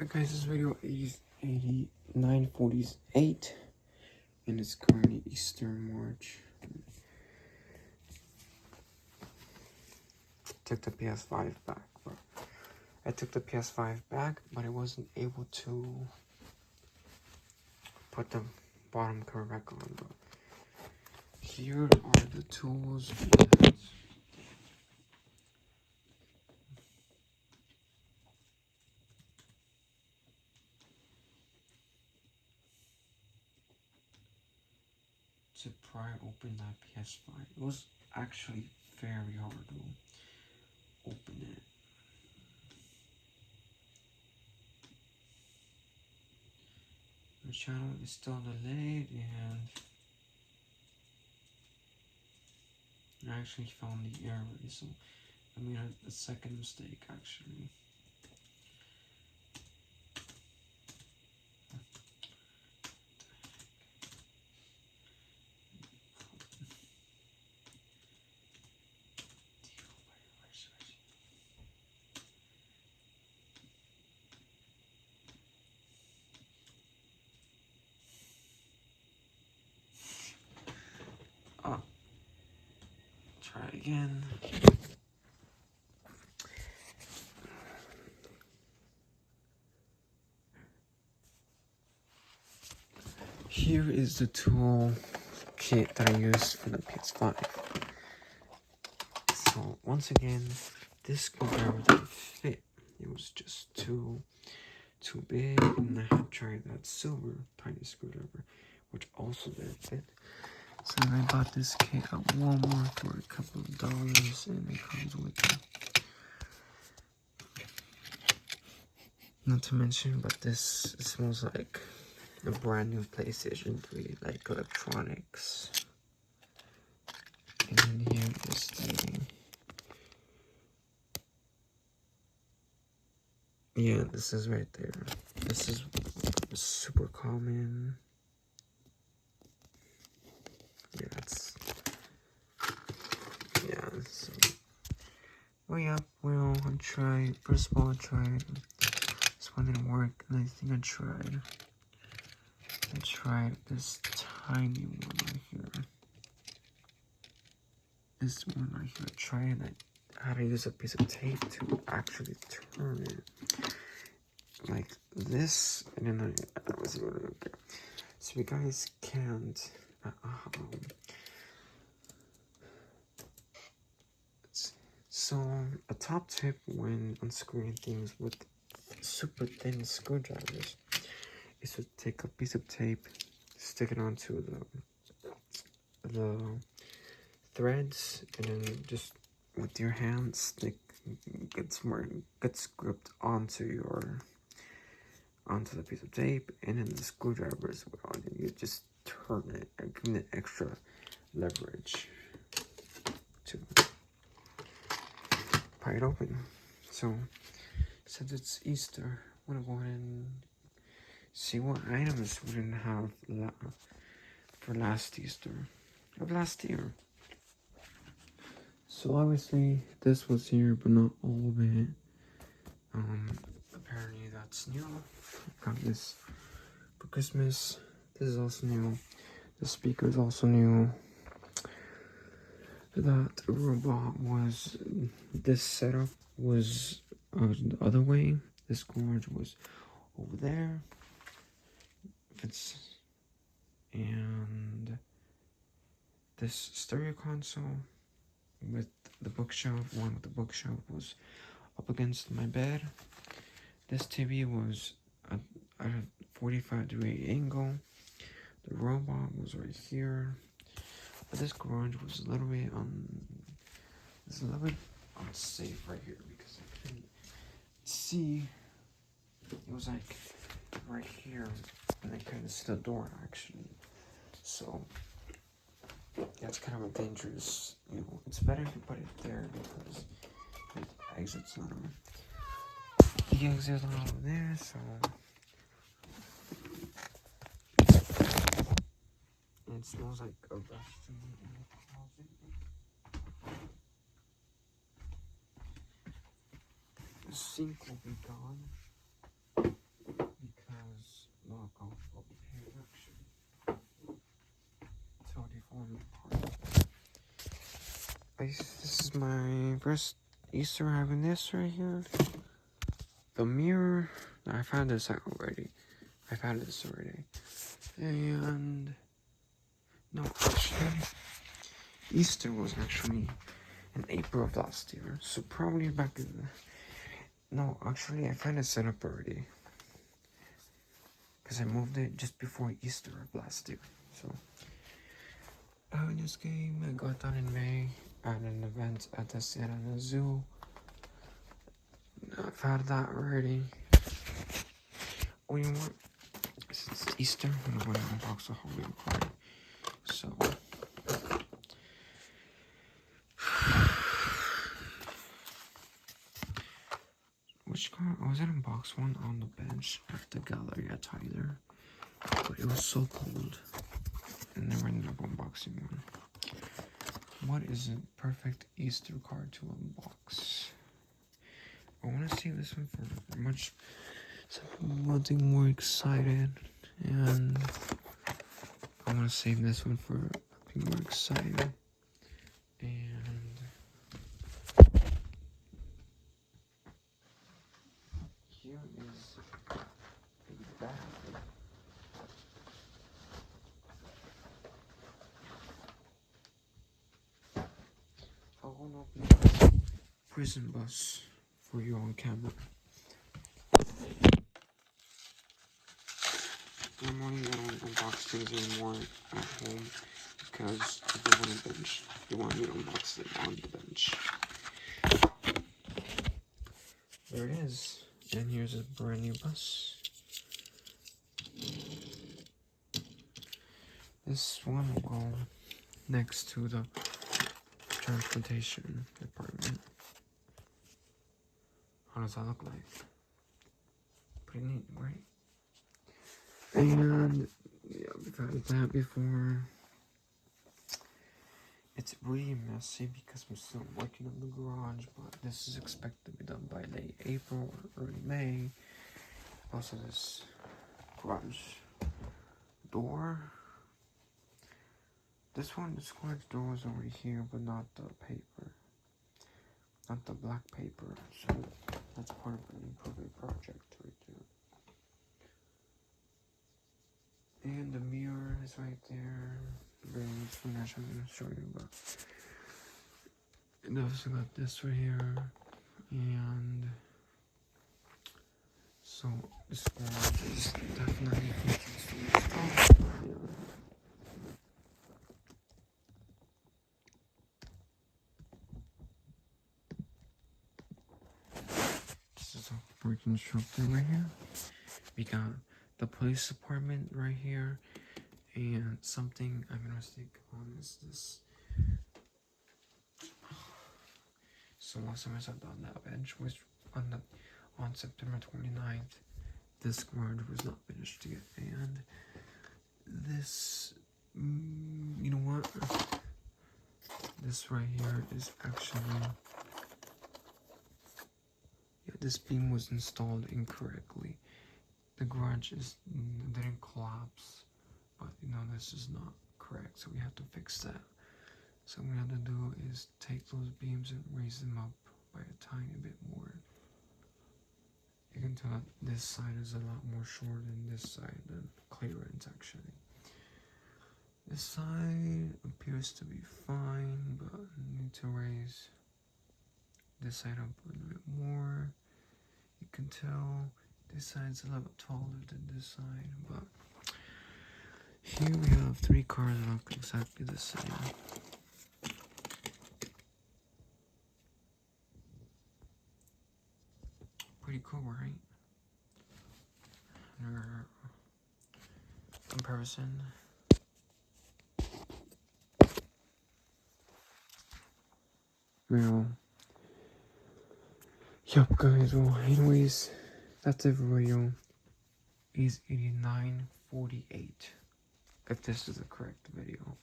Alright guys, this video is 89:48 and it's currently Eastern March. Took the PS5 back, bro. I took the PS5 back, but I wasn't able to put the bottom cover back on, bro. Here are the tools. To pry open that PS5. It was actually very hard to open it. The channel is still delayed and I actually found the error, so I made a second mistake actually. Try again. Here is the tool kit that I used for the PS5. So once again, this screwdriver didn't fit. It was just too big, and I had tried that silver tiny screwdriver, which also didn't fit. So then I bought this kit at Walmart for a couple of dollars, and it comes with it. Not to mention, but this smells like a brand new PlayStation 3, like electronics. And then here is the... Yeah, this is right there. This is super common. Yeah, it's... Yeah, so... Oh yeah, well, I tried. First of all, I tried. This one didn't work, and I think I tried this tiny one right here. This one right here. I tried it. I had to use a piece of tape to actually turn it like this, and then I was able to. Okay. So you guys can't. So a top tip when unscrewing things with super thin screwdrivers is to take a piece of tape, stick it onto the threads, and then just with your hands, gets gripped onto the piece of tape, and then the screwdriver is on it. You just turn it and give it extra leverage to pry it open. So since it's Easter, I'm gonna go ahead and see what items we didn't have for last Easter of last year. So obviously this was here, but not all of it. Apparently that's new. Got this for Christmas. This is also new. The speaker is also new. That robot was, this setup was the other way. This garage was over there. And this stereo console with the bookshelf, one with the bookshelf was up against my bed. This TV was at a 45-degree angle. The robot was right here. But this garage was a little bit unsafe right here because I couldn't see. It was like right here, and I couldn't see the door actually. So that's kind of a dangerous, it's better if you put it there because it exits on the exit over there, so and it smells like a restroom in the closet. The sink will be gone. This is my first Easter having this right here. The mirror. I've had this already. And no, actually, Easter was actually in April of last year. So probably back in. No, actually, I found it set up already. Because I moved it just before Easter of last year. So, this game, I got that in May at an event at the Sierra Zoo. I've had that already. Oh, you know what? Since it's Easter, I'm going to unbox a Halloween card. So, which card? I was at unbox one on the bench at the gallery at Tyler. But it was so cold. And never ended up unboxing one. What is a perfect Easter card to unbox? I want to save this one for something more excited, and I want to save this one for being more excited. And here is a bag. I'll open the prison bus for you on camera. Normally I don't unbox things anymore at home because people want to bench. They want me to unbox them on the bench. There it is. And here's a brand new bus. This one will go next to the transportation department. How does that look like? Pretty neat, right? And yeah, we've had that before. It's really messy because I'm still working on the garage, but this is expected to be done by late April or early May. Also, this garage door. This garage door is over here, but not the paper. Not the black paper. So that's part of an improvement project right there. And the mirror is right there. Very much I'm going to show you, but it also got this right here. And so this garage is definitely this is a working structure right here. We got the police department right here, and something I'm gonna stick on is this. So last time I sat on that bench was on September 29th. This garage was not finished yet, and this, you know what? This right here is actually, yeah, this beam was installed incorrectly. The garage didn't collapse, but you know this is not correct, so we have to fix that. So what we have to do is take those beams and raise them up by a tiny bit more. You can tell that this side is a lot more short than this side, than clearance actually. This side appears to be fine, but I need to raise this side up a little bit more. You can tell this side's a little taller than this side, but here we have 3 cars that look exactly the same. Pretty cool, right? Another comparison. Well, yup guys, well anyways, that's it for video. Is 89:48 if this is the correct video.